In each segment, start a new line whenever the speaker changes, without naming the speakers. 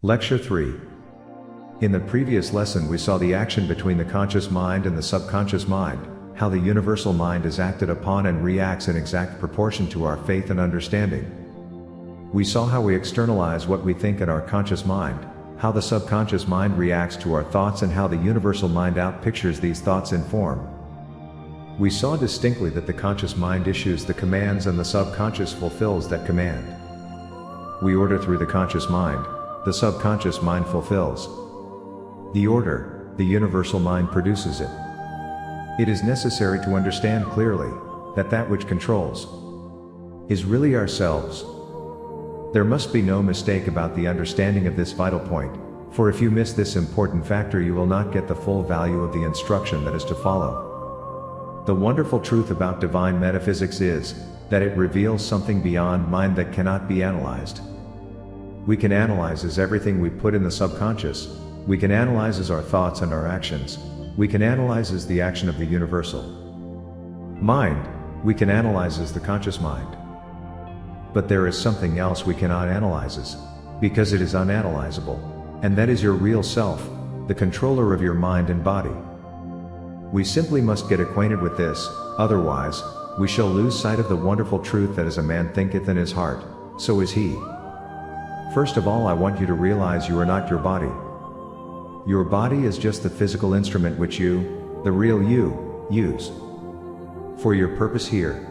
Lecture 3. In the previous lesson we saw the action between the conscious mind and the subconscious mind, how the universal mind is acted upon and reacts in exact proportion to our faith and understanding. We saw how we externalize what we think in our conscious mind, how the subconscious mind reacts to our thoughts and how the universal mind outpictures these thoughts in form. We saw distinctly that the conscious mind issues the commands and the subconscious fulfills that command. We order through the conscious mind, the subconscious mind fulfills the order, the universal mind produces it. It is necessary to understand clearly that that which controls is really ourselves. There must be no mistake about the understanding of this vital point, for if you miss this important factor you will not get the full value of the instruction that is to follow. The wonderful truth about divine metaphysics is that it reveals something beyond mind that cannot be analyzed. We can analyze as everything we put in the subconscious, we can analyze as our thoughts and our actions, we can analyze as the action of the universal mind, we can analyze as the conscious mind. But there is something else we cannot analyze as, because it is unanalyzable, and that is your real self, the controller of your mind and body. We simply must get acquainted with this, otherwise, we shall lose sight of the wonderful truth that as a man thinketh in his heart, so is he. First of all, I want you to realize you are not your body. Your body is just the physical instrument which you, the real you, use for your purpose here.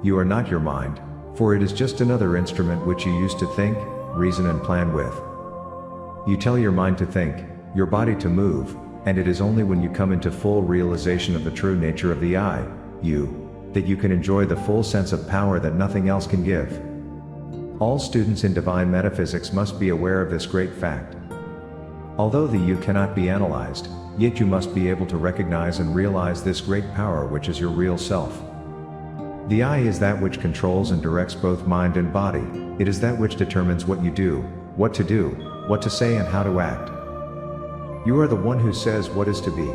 You are not your mind, for it is just another instrument which you use to think, reason and plan with. You tell your mind to think, your body to move, and it is only when you come into full realization of the true nature of the I, you, that you can enjoy the full sense of power that nothing else can give. All students in divine metaphysics must be aware of this great fact. Although the you cannot be analyzed, yet you must be able to recognize and realize this great power which is your real self. The I is that which controls and directs both mind and body, it is that which determines what you do, what to say and how to act. You are the one who says what is to be.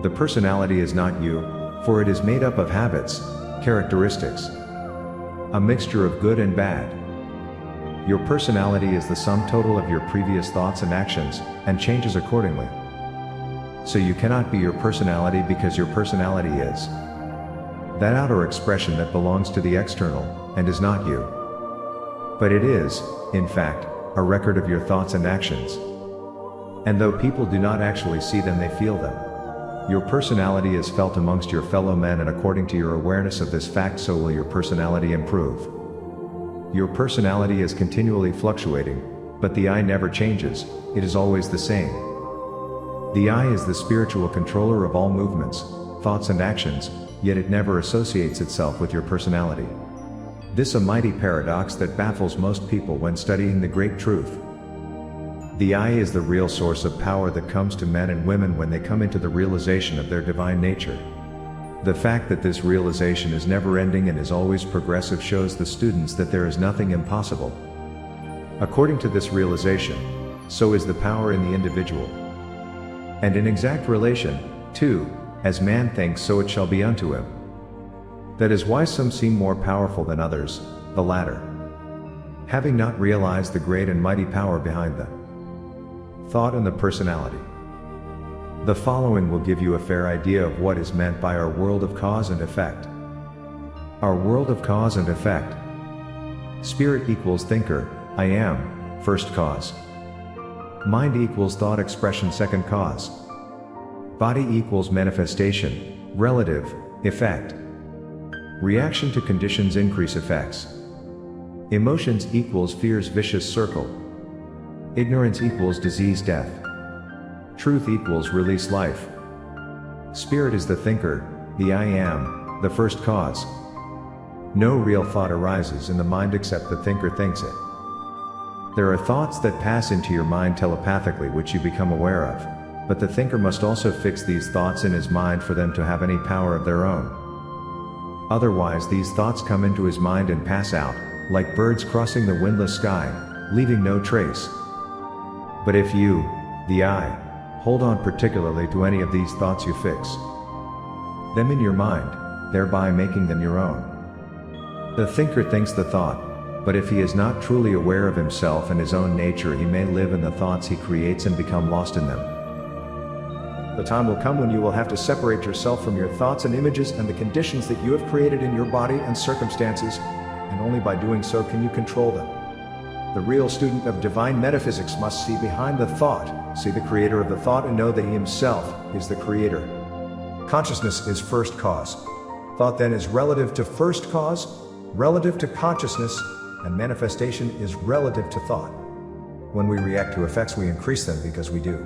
The personality is not you, for it is made up of habits, characteristics, a mixture of good and bad. Your personality is the sum total of your previous thoughts and actions, and changes accordingly. So you cannot be your personality because your personality is that outer expression that belongs to the external, and is not you. But it is, in fact, a record of your thoughts and actions. And though people do not actually see them, they feel them. Your personality is felt amongst your fellow men, and according to your awareness of this fact, so will your personality improve. Your personality is continually fluctuating, but the I never changes, it is always the same. The I is the spiritual controller of all movements, thoughts and actions, yet it never associates itself with your personality. This a mighty paradox that baffles most people when studying the great truth. The I is the real source of power that comes to men and women when they come into the realization of their divine nature. The fact that this realization is never-ending and is always progressive shows the students that there is nothing impossible. According to this realization, so is the power in the individual. And in exact relation, too, as man thinks so it shall be unto him. That is why some seem more powerful than others, the latter having not realized the great and mighty power behind the thought and the personality. The following will give you a fair idea of what is meant by our world of cause and effect. Our world of cause and effect. Spirit equals thinker, I am, first cause. Mind equals thought expression, second cause. Body equals manifestation, relative, effect. Reaction to conditions increase effects. Emotions equals fear's vicious circle. Ignorance equals disease, death. Truth equals release, life. Spirit is the thinker, the I am, the first cause. No real thought arises in the mind except the thinker thinks it. There are thoughts that pass into your mind telepathically which you become aware of, but the thinker must also fix these thoughts in his mind for them to have any power of their own. Otherwise these thoughts come into his mind and pass out, like birds crossing the windless sky, leaving no trace. But if you, the I, hold on particularly to any of these thoughts, you fix them in your mind, thereby making them your own. The thinker thinks the thought, But if he is not truly aware of himself and his own nature, he may live in the thoughts he creates and become lost in them. The time will come when you will have to separate yourself from your thoughts and images and the conditions that you have created in your body and circumstances, and only by doing so can you control them. The real student of divine metaphysics must see behind the thought, see the creator of the thought, and know that he himself is the creator. Consciousness is first cause. Thought then is relative to first cause, relative to consciousness, and manifestation is relative to thought. When we react to effects, we increase them because we do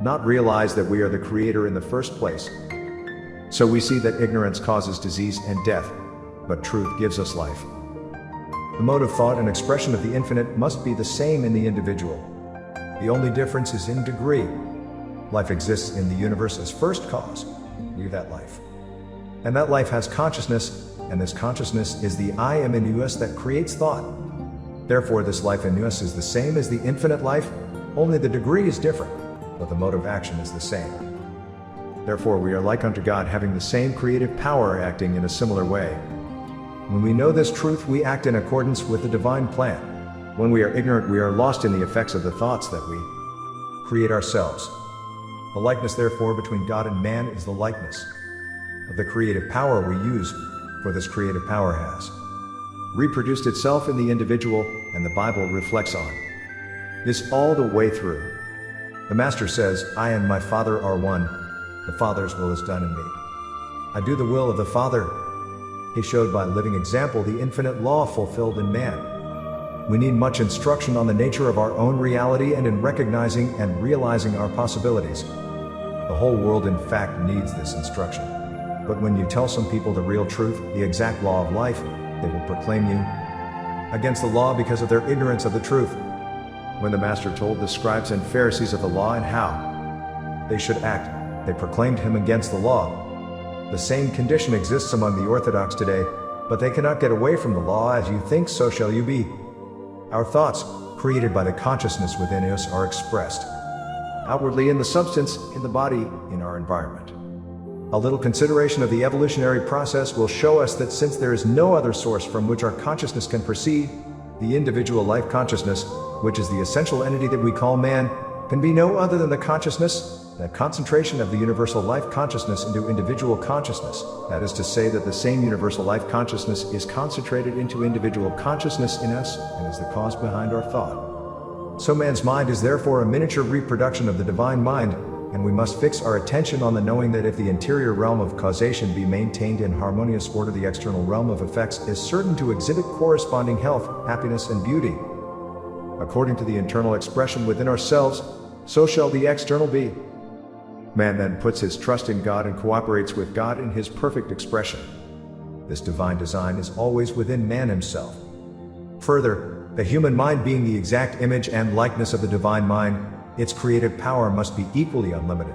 not realize that we are the creator in the first place. So we see that ignorance causes disease and death, but truth gives us life. The mode of thought and expression of the infinite must be the same in the individual. The only difference is in degree. Life exists in the universe as first cause. We are that life. And that life has consciousness, and this consciousness is the I am in us that creates thought. Therefore, this life in us is the same as the infinite life, only the degree is different, but the mode of action is the same. Therefore, we are like unto God, having the same creative power, acting in a similar way. When we know this truth, we act in accordance with the divine plan. When we are ignorant, we are lost in the effects of the thoughts that we create ourselves. The likeness, therefore, between God and man is the likeness of the creative power we use, for this creative power has reproduced itself in the individual, and the Bible reflects on this all the way through. The Master says, I and my Father are one. The Father's will is done in me. I do the will of the Father. He showed by living example the infinite law fulfilled in man. We need much instruction on the nature of our own reality and in recognizing and realizing our possibilities. The whole world, in fact, needs this instruction. But when you tell some people the real truth, the exact law of life, they will proclaim you against the law because of their ignorance of the truth. When the Master told the scribes and Pharisees of the law and how they should act, they proclaimed him against the law. The same condition exists among the Orthodox today, but they cannot get away from the law. As you think, so shall you be. Our thoughts, created by the consciousness within us, are expressed outwardly in the substance, in the body, in our environment. A little consideration of the evolutionary process will show us that since there is no other source from which our consciousness can proceed, the individual life consciousness, which is the essential entity that we call man, can be no other than the consciousness, that concentration of the universal life consciousness into individual consciousness. That is to say that the same universal life consciousness is concentrated into individual consciousness in us and is the cause behind our thought. So man's mind is therefore a miniature reproduction of the divine mind, and we must fix our attention on the knowing that if the interior realm of causation be maintained in harmonious order, the external realm of effects is certain to exhibit corresponding health, happiness, and beauty. According to the internal expression within ourselves, so shall the external be. Man then puts his trust in God and cooperates with God in his perfect expression. This divine design is always within man himself. Further, the human mind being the exact image and likeness of the divine mind, its creative power must be equally unlimited.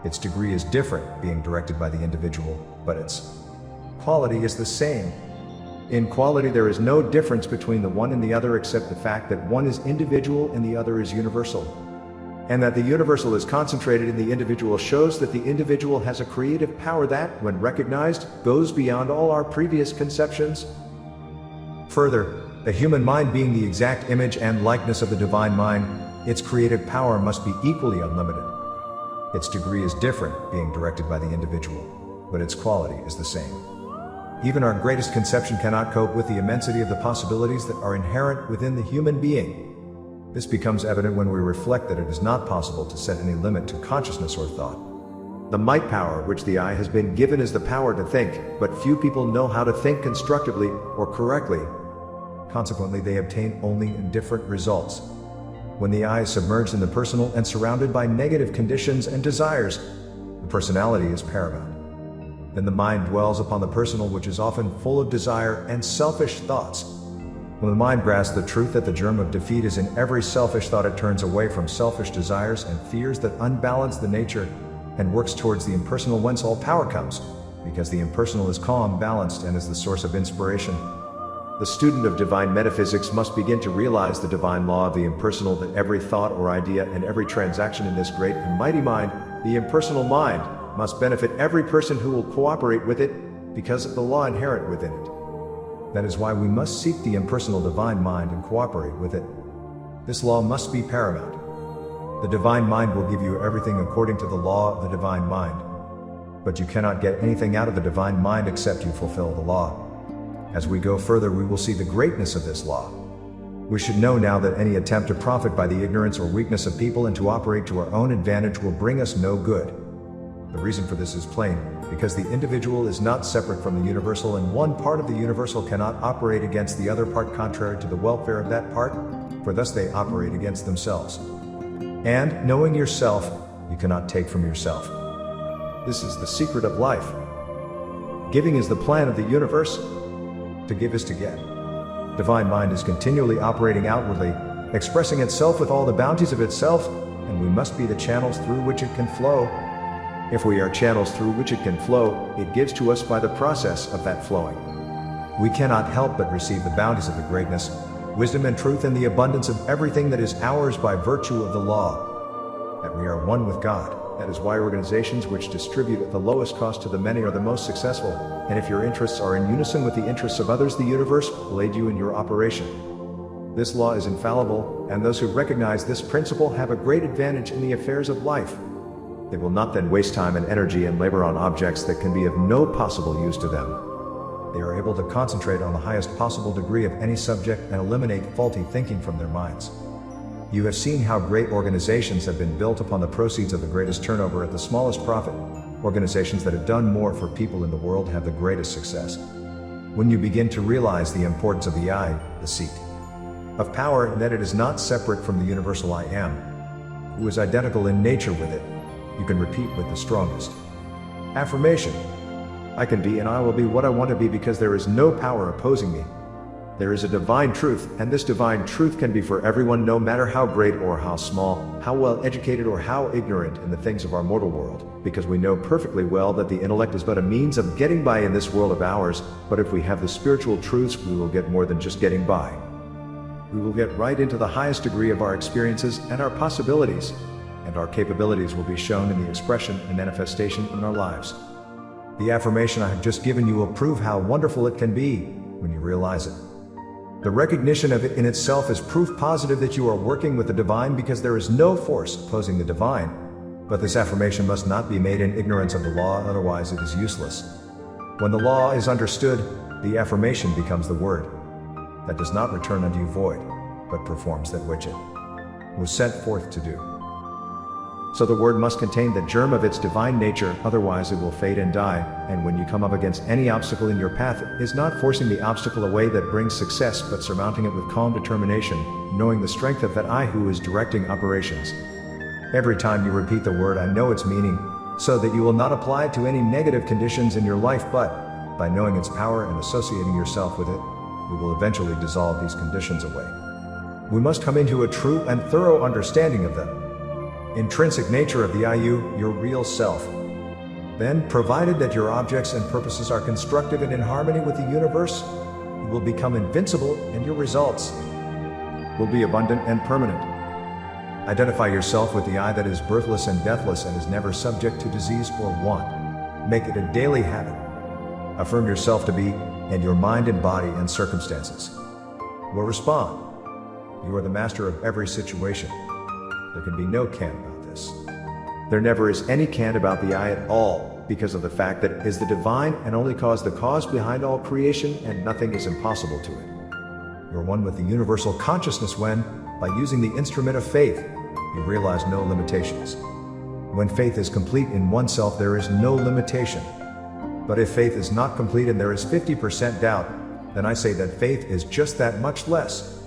Its degree is different, being directed by the individual, but its quality is the same. In quality, there is no difference between the one and the other except the fact that one is individual and the other is universal. And that the universal is concentrated in the individual shows that the individual has a creative power that, when recognized, goes beyond all our previous conceptions. Further, the human mind being the exact image and likeness of the divine mind, its creative power must be equally unlimited. Its degree is different, being directed by the individual, but its quality is the same. Even our greatest conception cannot cope with the immensity of the possibilities that are inherent within the human being. This becomes evident when we reflect that it is not possible to set any limit to consciousness or thought. The might power which the eye has been given is the power to think, but few people know how to think constructively or correctly. Consequently, they obtain only indifferent results. When the eye is submerged in the personal and surrounded by negative conditions and desires, the personality is paramount. Then the mind dwells upon the personal, which is often full of desire and selfish thoughts. When the mind grasps the truth that the germ of defeat is in every selfish thought, it turns away from selfish desires and fears that unbalance the nature and works towards the impersonal, whence all power comes, because the impersonal is calm, balanced, and is the source of inspiration. The student of divine metaphysics must begin to realize the divine law of the impersonal, that every thought or idea and every transaction in this great and mighty mind, the impersonal mind, must benefit every person who will cooperate with it, because of the law inherent within it. That is why we must seek the impersonal divine mind and cooperate with it. This law must be paramount. The divine mind will give you everything according to the law of the divine mind. But you cannot get anything out of the divine mind except you fulfill the law. As we go further, we will see the greatness of this law. We should know now that any attempt to profit by the ignorance or weakness of people and to operate to our own advantage will bring us no good. The reason for this is plain, because the individual is not separate from the universal, and one part of the universal cannot operate against the other part contrary to the welfare of that part, for thus they operate against themselves. And, knowing yourself, you cannot take from yourself. This is the secret of life. Giving is the plan of the universe. To give is to get. Divine mind is continually operating outwardly, expressing itself with all the bounties of itself, and we must be the channels through which it can flow. If we are channels through which it can flow, it gives to us by the process of that flowing. We cannot help but receive the bounties of the greatness, wisdom and truth and the abundance of everything that is ours by virtue of the law. That we are one with God. That is why organizations which distribute at the lowest cost to the many are the most successful, and if your interests are in unison with the interests of others, the universe will aid you in your operation. This law is infallible, and those who recognize this principle have a great advantage in the affairs of life. They will not then waste time and energy and labor on objects that can be of no possible use to them. They are able to concentrate on the highest possible degree of any subject and eliminate faulty thinking from their minds. You have seen how great organizations have been built upon the proceeds of the greatest turnover at the smallest profit. Organizations that have done more for people in the world have the greatest success. When you begin to realize the importance of the I, the seat of power, and that it is not separate from the universal I am, who is identical in nature with it, you can repeat with the strongest affirmation, I can be and I will be what I want to be because there is no power opposing me. There is a divine truth, and this divine truth can be for everyone, no matter how great or how small, how well educated or how ignorant in the things of our mortal world, because we know perfectly well that the intellect is but a means of getting by in this world of ours, but if we have the spiritual truths, we will get more than just getting by. We will get right into the highest degree of our experiences and our possibilities, and our capabilities will be shown in the expression and manifestation in our lives. The affirmation I have just given you will prove how wonderful it can be when you realize it. The recognition of it in itself is proof positive that you are working with the divine, because there is no force opposing the divine. But this affirmation must not be made in ignorance of the law, otherwise it is useless. When the law is understood, the affirmation becomes the word that does not return unto you void, but performs that which it was sent forth to do. So the word must contain the germ of its divine nature, otherwise it will fade and die, and when you come up against any obstacle in your path, it is not forcing the obstacle away that brings success, but surmounting it with calm determination, knowing the strength of that I who is directing operations. Every time you repeat the word, I know its meaning, so that you will not apply it to any negative conditions in your life, but, by knowing its power and associating yourself with it, we will eventually dissolve these conditions away. We must come into a true and thorough understanding of the intrinsic nature of the I, you, your real self. Then, provided that your objects and purposes are constructive and in harmony with the universe, you will become invincible, and your results will be abundant and permanent. Identify yourself with the I that is birthless and deathless and is never subject to disease or want. Make it a daily habit. Affirm yourself to be, and your mind and body and circumstances will respond. You are the master of every situation. There can be no cant about this. There never is any cant about the I at all, because of the fact that it is the divine and only the cause behind all creation, and nothing is impossible to it. You are one with the universal consciousness when, by using the instrument of faith, you realize no limitations. When faith is complete in oneself, there is no limitation. But if faith is not complete and there is 50% doubt, then I say that faith is just that much less.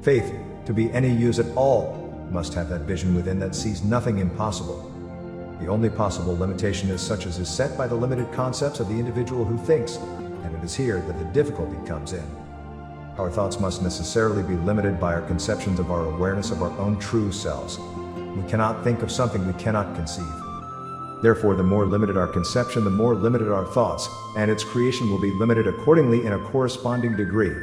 Faith, to be any use at all, must have that vision within that sees nothing impossible. The only possible limitation is such as is set by the limited concepts of the individual who thinks, and it is here that the difficulty comes in. Our thoughts must necessarily be limited by our conceptions of our awareness of our own true selves. We cannot think of something we cannot conceive. Therefore, the more limited our conception, the more limited our thoughts, and its creation will be limited accordingly in a corresponding degree.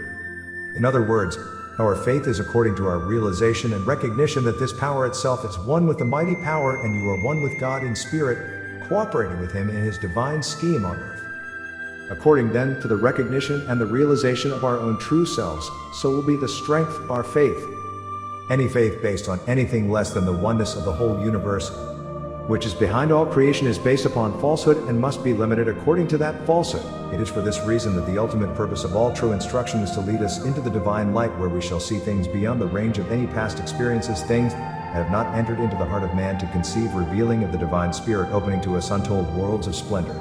In other words, our faith is according to our realization and recognition that this power itself is one with the mighty power, and you are one with God in spirit, cooperating with Him in His divine scheme on earth. According then to the recognition and the realization of our own true selves, so will be the strength of our faith. Any faith based on anything less than the oneness of the whole universe, which is behind all creation, is based upon falsehood and must be limited according to that falsehood. It is for this reason that the ultimate purpose of all true instruction is to lead us into the divine light, where we shall see things beyond the range of any past experiences, things that have not entered into the heart of man to conceive, revealing of the divine spirit, opening to us untold worlds of splendor,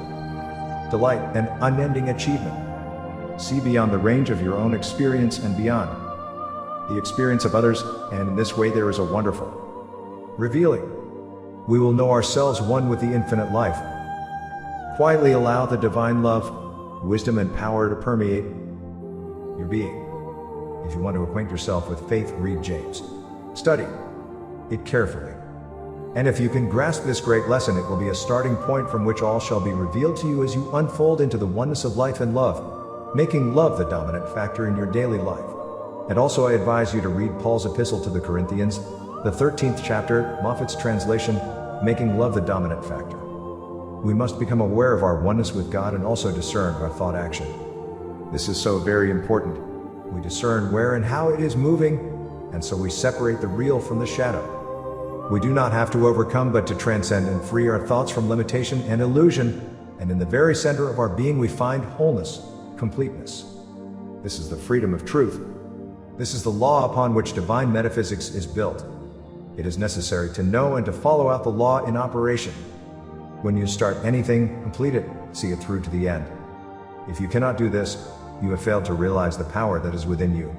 delight, and unending achievement. See beyond the range of your own experience and beyond the experience of others, and in this way there is a wonderful revealing. We will know ourselves one with the infinite life. Quietly allow the divine love, wisdom, and power to permeate your being. If you want to acquaint yourself with faith, read James. Study it carefully. And if you can grasp this great lesson, it will be a starting point from which all shall be revealed to you as you unfold into the oneness of life and love, making love the dominant factor in your daily life. And also I advise you to read Paul's epistle to the Corinthians, the 13th chapter, Moffat's translation, making love the dominant factor. We must become aware of our oneness with God and also discern our thought action. This is so very important. We discern where and how it is moving, and so we separate the real from the shadow. We do not have to overcome, but to transcend and free our thoughts from limitation and illusion, and in the very center of our being we find wholeness, completeness. This is the freedom of truth. This is the law upon which divine metaphysics is built. It is necessary to know and to follow out the law in operation. When you start anything, complete it, see it through to the end. If you cannot do this, you have failed to realize the power that is within you.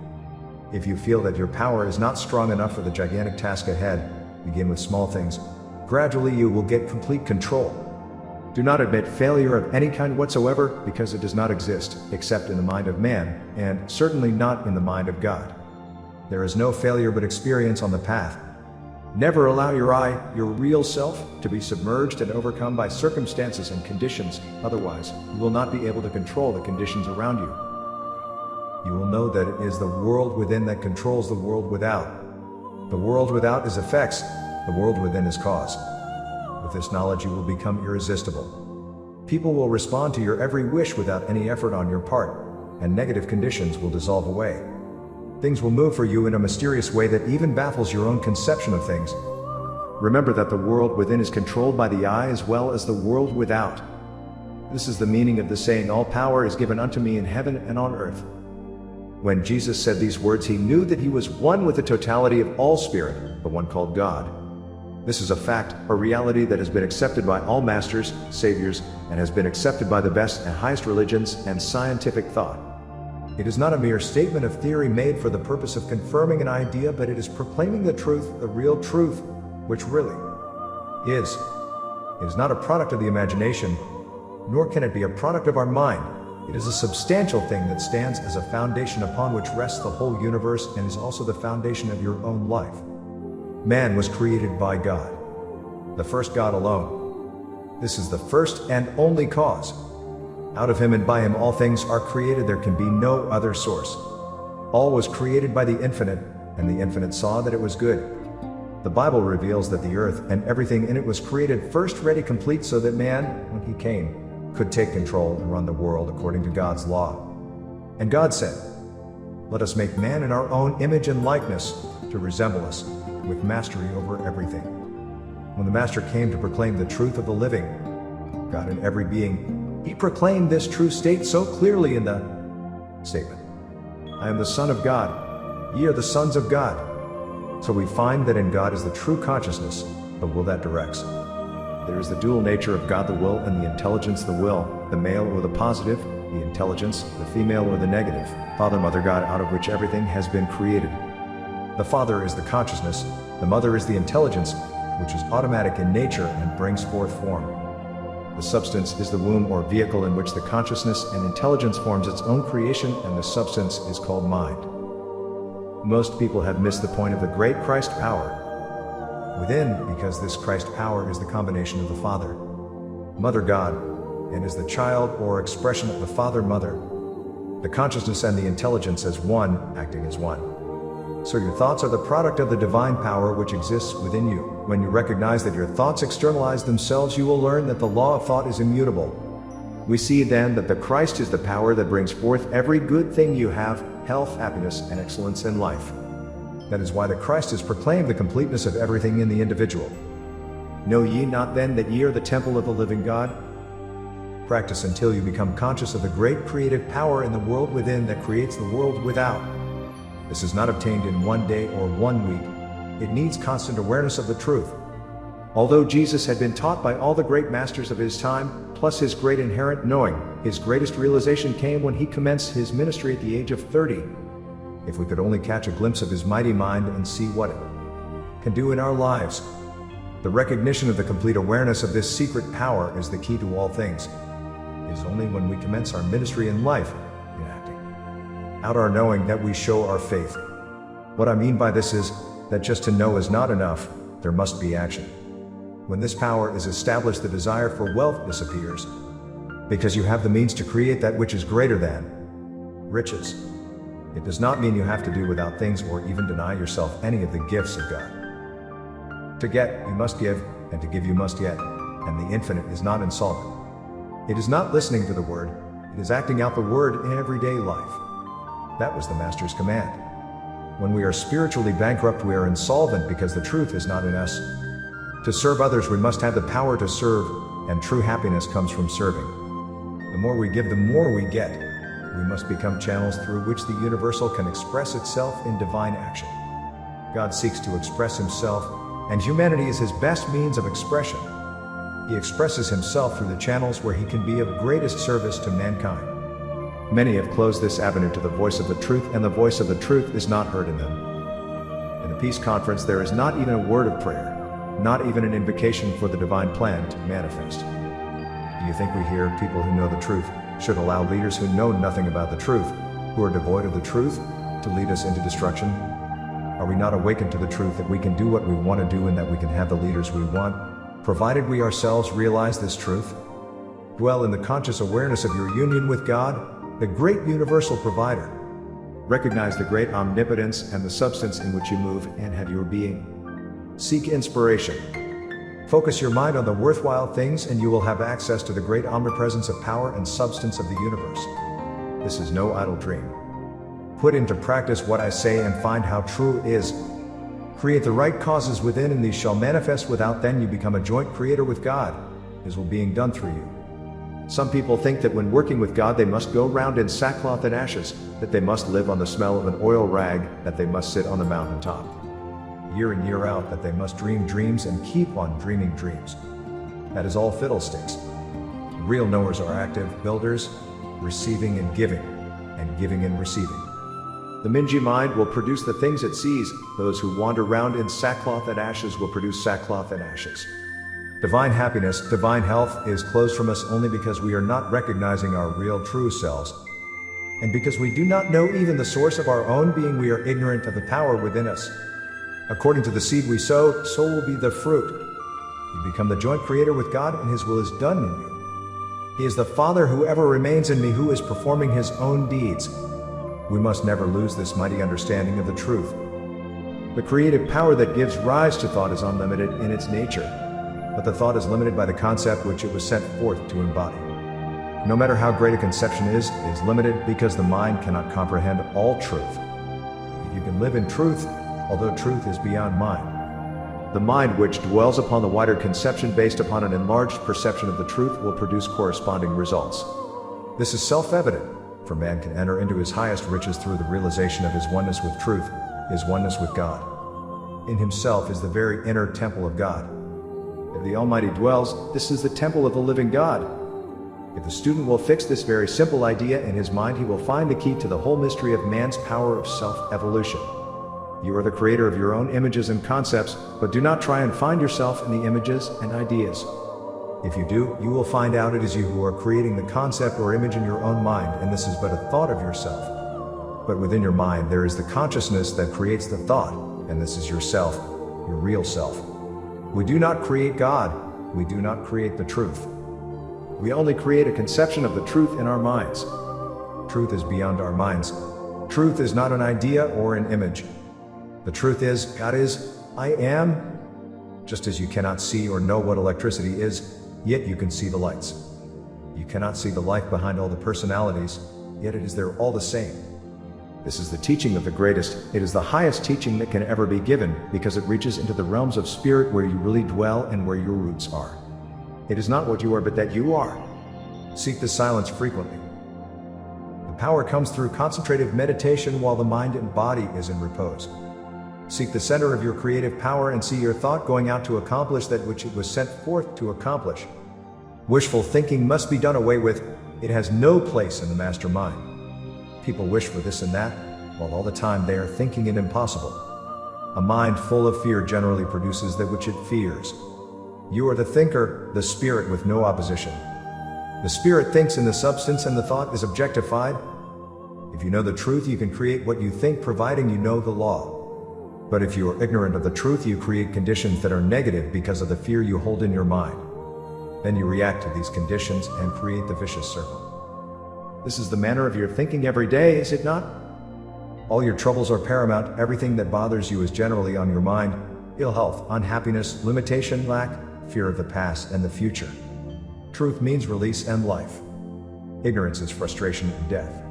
If you feel that your power is not strong enough for the gigantic task ahead, begin with small things. Gradually you will get complete control. Do not admit failure of any kind whatsoever, because it does not exist, except in the mind of man, and certainly not in the mind of God. There is no failure but experience on the path. Never allow your real self, to be submerged and overcome by circumstances and conditions, otherwise, you will not be able to control the conditions around you. You will know that it is the world within that controls the world without. The world without is effects, the world within is cause. With this knowledge you will become irresistible. People will respond to your every wish without any effort on your part, and negative conditions will dissolve away. Things will move for you in a mysterious way that even baffles your own conception of things. Remember that the world within is controlled by the eye as well as the world without. This is the meaning of the saying, "All power is given unto me in heaven and on earth." When Jesus said these words, he knew that he was one with the totality of all spirit, the one called God. This is a fact, a reality that has been accepted by all masters, saviors, and has been accepted by the best and highest religions and scientific thought. It is not a mere statement of theory made for the purpose of confirming an idea, but it is proclaiming the truth, the real truth, which really is. It is not a product of the imagination, nor can it be a product of our mind. It is a substantial thing that stands as a foundation upon which rests the whole universe and is also the foundation of your own life. Man was created by God, the first God alone. This is the first and only cause. Out of him and by him all things are created, there can be no other source. All was created by the infinite, and the infinite saw that it was good. The Bible reveals that the earth and everything in it was created first ready complete, so that man, when he came, could take control and run the world according to God's law. And God said, "Let us make man in our own image and likeness, to resemble us, with mastery over everything." When the Master came to proclaim the truth of the living God in every being, he proclaimed this true state so clearly in the statement, "I am the Son of God, ye are the sons of God." So we find that in God is the true consciousness, the will that directs. There is the dual nature of God, the will and the intelligence, the will, the male or the positive, the intelligence, the female or the negative, Father, Mother, God, out of which everything has been created. The Father is the consciousness, the Mother is the intelligence, which is automatic in nature and brings forth form. The substance is the womb or vehicle in which the consciousness and intelligence forms its own creation, and the substance is called mind. Most people have missed the point of the great Christ power within, because this Christ power is the combination of the Father, Mother, God, and is the child or expression of the Father, Mother, the consciousness and the intelligence as one, acting as one. So your thoughts are the product of the divine power which exists within you. When you recognize that your thoughts externalize themselves, you will learn that the law of thought is immutable. We see then that the Christ is the power that brings forth every good thing you have, health, happiness, and excellence in life. That is why the Christ is proclaimed the completeness of everything in the individual. Know ye not then that ye are the temple of the living God? Practice until you become conscious of the great creative power in the world within that creates the world without. This is not obtained in one day or 1 week. It needs constant awareness of the truth. Although Jesus had been taught by all the great masters of his time, plus his great inherent knowing, his greatest realization came when he commenced his ministry at the age of 30. If we could only catch a glimpse of his mighty mind and see what it can do in our lives. The recognition of the complete awareness of this secret power is the key to all things. It is only when we commence our ministry in life, in acting out our knowing, that we show our faith. What I mean by this is that just to know is not enough, there must be action. When this power is established, the desire for wealth disappears, because you have the means to create that which is greater than riches. It does not mean you have to do without things or even deny yourself any of the gifts of God. To get, you must give, and to give you must get, and the infinite is not insolvent. It is not listening to the word, it is acting out the word in everyday life. That was the Master's command. When we are spiritually bankrupt, we are insolvent because the truth is not in us. To serve others, we must have the power to serve, and true happiness comes from serving. The more we give, the more we get. We must become channels through which the universal can express itself in divine action. God seeks to express himself, and humanity is his best means of expression. He expresses himself through the channels where he can be of greatest service to mankind. Many have closed this avenue to the voice of the truth, and the voice of the truth is not heard in them. In the peace conference, there is not even a word of prayer. Not even an invocation for the divine plan to manifest. Do you think we here, people who know the truth, should allow leaders who know nothing about the truth, who are devoid of the truth, to lead us into destruction? Are we not awakened to the truth that we can do what we want to do and that we can have the leaders we want, provided we ourselves realize this truth? Dwell in the conscious awareness of your union with God, the great universal provider. Recognize the great omnipotence and the substance in which you move and have your being. Seek inspiration. Focus your mind on the worthwhile things and you will have access to the great omnipresence of power and substance of the universe. This is no idle dream. Put into practice what I say and find how true it is. Create the right causes within and these shall manifest without. Then you become a joint creator with God. His will being done through you. Some people think that when working with God they must go round in sackcloth and ashes, that they must live on the smell of an oil rag, that they must sit on the mountaintop year in year out, that they must dream dreams and keep on dreaming dreams. That is all fiddlesticks. Real knowers are active builders, receiving and giving and receiving. The Minji mind will produce the things it sees. Those who wander round in sackcloth and ashes will produce sackcloth and ashes. Divine happiness, divine health is closed from us only because we are not recognizing our real true selves. And because we do not know even the source of our own being, we are ignorant of the power within us. According to the seed we sow, so will be the fruit. You become the joint creator with God and his will is done in you. He is the Father who ever remains in me, who is performing his own deeds. We must never lose this mighty understanding of the truth. The creative power that gives rise to thought is unlimited in its nature, but the thought is limited by the concept which it was sent forth to embody. No matter how great a conception is limited because the mind cannot comprehend all truth. You can live in truth, although truth is beyond mind. The mind which dwells upon the wider conception based upon an enlarged perception of the truth will produce corresponding results. This is self-evident, for man can enter into his highest riches through the realization of his oneness with truth, his oneness with God. In himself is the very inner temple of God. If the Almighty dwells, this is the temple of the living God. If the student will fix this very simple idea in his mind, he will find the key to the whole mystery of man's power of self-evolution. You are the creator of your own images and concepts, but do not try and find yourself in the images and ideas. If you do, you will find out it is you who are creating the concept or image in your own mind, and this is but a thought of yourself. But within your mind there is the consciousness that creates the thought, and this is yourself, your real self. We do not create God, we do not create the truth. We only create a conception of the truth in our minds. Truth is beyond our minds. Truth is not an idea or an image. The truth is, God is, I am. Just as you cannot see or know what electricity is, yet you can see the lights. You cannot see the life behind all the personalities, yet it is there all the same. This is the teaching of the greatest. It is the highest teaching that can ever be given, because it reaches into the realms of spirit where you really dwell and where your roots are. It is not what you are, but that you are. Seek the silence frequently. The power comes through concentrative meditation while the mind and body is in repose. Seek the center of your creative power and see your thought going out to accomplish that which it was sent forth to accomplish. Wishful thinking must be done away with. It has no place in the master mind. People wish for this and that, while all the time they are thinking it impossible. A mind full of fear generally produces that which it fears. You are the thinker, the spirit with no opposition. The spirit thinks in the substance and the thought is objectified. If you know the truth, you can create what you think, providing you know the law. But if you are ignorant of the truth, you create conditions that are negative because of the fear you hold in your mind. Then you react to these conditions and create the vicious circle. This is the manner of your thinking every day, is it not? All your troubles are paramount. Everything that bothers you is generally on your mind. Ill health, unhappiness, limitation, lack, fear of the past and the future. Truth means release and life. Ignorance is frustration and death.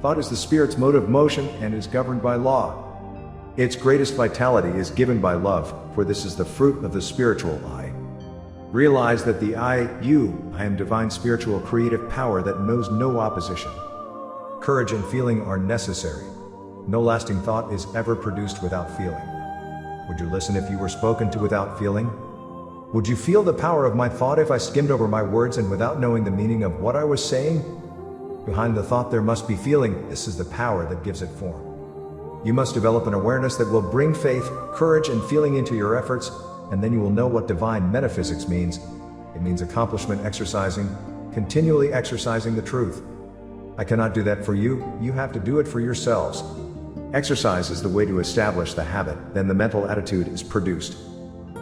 Thought is the spirit's mode of motion and is governed by law. Its greatest vitality is given by love, for this is the fruit of the spiritual I. Realize that the I am divine spiritual creative power that knows no opposition. Courage and feeling are necessary. No lasting thought is ever produced without feeling. Would you listen if you were spoken to without feeling? Would you feel the power of my thought if I skimmed over my words and without knowing the meaning of what I was saying? Behind the thought there must be feeling. This is the power that gives it form. You must develop an awareness that will bring faith, courage, and feeling into your efforts, and then you will know what divine metaphysics means. It means accomplishment, continually exercising the truth. I cannot do that for you, you have to do it for yourselves. Exercise is the way to establish the habit, then the mental attitude is produced.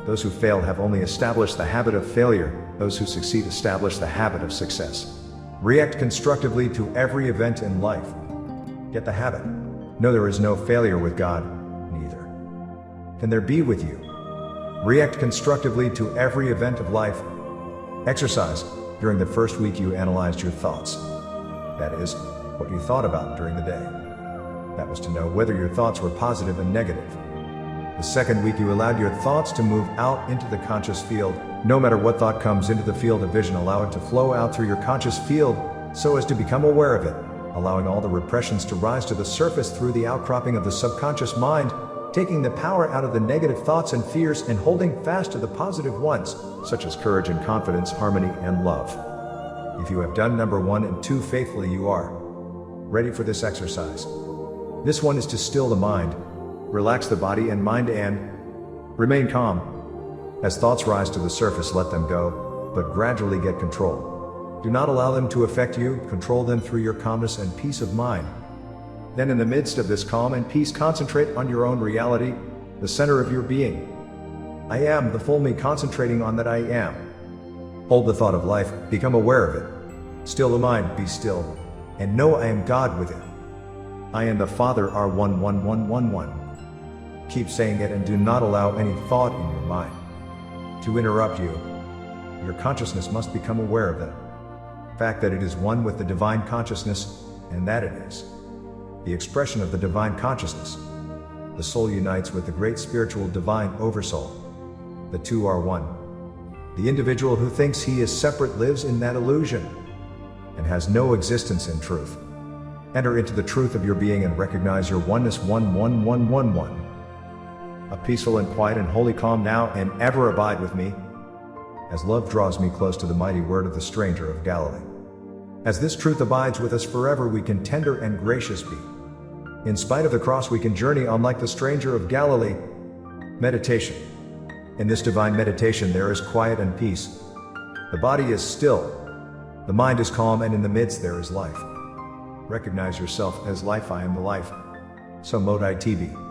Those who fail have only established the habit of failure, those who succeed establish the habit of success. React constructively to every event in life. Get the habit. No, there is no failure with God, neither can there be with you. React constructively to every event of life. Exercise. During the first week you analyzed your thoughts. That is, what you thought about during the day. That was to know whether your thoughts were positive and negative. The second week you allowed your thoughts to move out into the conscious field. No matter what thought comes into the field of vision, allow it to flow out through your conscious field so as to become aware of it, allowing all the repressions to rise to the surface through the outcropping of the subconscious mind, taking the power out of the negative thoughts and fears and holding fast to the positive ones, such as courage and confidence, harmony and love. If you have done number 1 and 2 faithfully, you are ready for this exercise. This one is to still the mind, relax the body and mind, and remain calm. As thoughts rise to the surface, let them go, but gradually get control. Do not allow them to affect you, control them through your calmness and peace of mind. Then in the midst of this calm and peace, concentrate on your own reality, the center of your being. I am the full me, concentrating on that I am. Hold the thought of life, become aware of it. Still the mind, be still, and know I am God within. I am the Father, R111111. Keep saying it and do not allow any thought in your mind to interrupt you. Your consciousness must become aware of that fact, that it is one with the divine consciousness, and that it is the expression of the divine consciousness. The soul unites with the great spiritual divine oversoul. The two are one. The individual who thinks he is separate lives in that illusion and has no existence in truth. Enter into the truth of your being and recognize your oneness, 11111. A peaceful and quiet and holy calm now and ever abide with me, as love draws me close to the mighty word of the stranger of Galilee. As this truth abides with us forever, we can tender and gracious be. In spite of the cross, we can journey on like the stranger of Galilee. Meditation. In this divine meditation there is quiet and peace. The body is still. The mind is calm, and in the midst there is life. Recognize yourself as life. I am the life. So Modai TB.